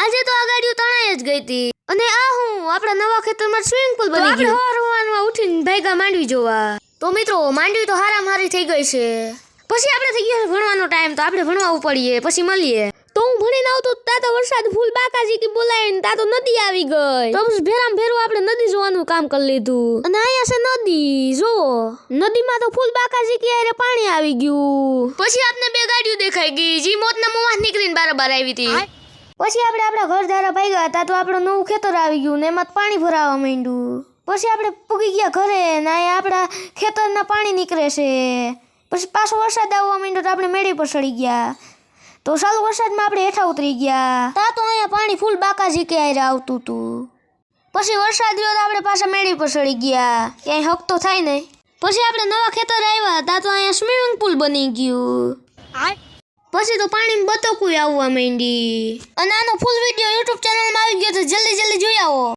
આજે તો આ ગાડીઓ તણાઈ જ ગઈ હતી અને આ હું આપણા નવા ખેતરમાં સ્વિમિંગ પૂલ બની ગયું. આપણે હવારમાં ઉઠીને ભાઈગા માંડવી જોવા. તો મિત્રો માંડવી તો હારી થઈ ગઈ છે. પછી આપણે થઈ ગયો ભણવાનો ટાઈમ તો આપણે ભણવા ઉપડીએ પછી મળીએ. તો હું ભણીને આવતો તા તો વરસાદ ફૂલ બાકાજી કે બોલાવીને તા તો નદી આવી ગઈ. તો પછી ભેરું આપણે નદી જોવાનું કામ કરી લીધું અને અહીંયા છે નદી જો નદીમાં તો ફૂલ બાકાજી કે અરે પાણી આવી ગયું. પછી આપણે બે ગાડીઓ દેખાઈ ગઈ જી મોતના મોંમાં નીકળીને બાર આવી હતી. પછી આપણે આપણા ઘર ધારા ભાગ્યા હતા તો આપણું નવું ખેતર આવી ગયું ને એમાં પાણી ભરાવા માંડ્યું. પછી આપણે પૂગી ગયા ઘરે ને આપણા ખેતરના પાણી નીકળે છે. પછી પાછો વરસાદ આવવા માંડ્યો તો આપણે મેળી પર ચડી ગયા. તો ચાલુ વરસાદમાં આપણે હેઠા ઉતરી ગયા તા તો અહીંયા પાણી ફૂલ બાકાજી કે આરે આવતું હતું. પછી વરસાદ રહ્યો તો આપણે પાછા મેળી પર ચડી ગયા ક્યાંય હક તો થાય નહીં. પછી આપણે નવા ખેતર આવ્યા તા તો અહીંયા સ્વિમિંગ પુલ બની ગયું. પછી તો પાણીમાં બતકું આવવા માંડી અને આનો ફૂલ વિડીયો યુટ્યુબ ચેનલમાં આવી ગયો તો જલ્દી જોઈ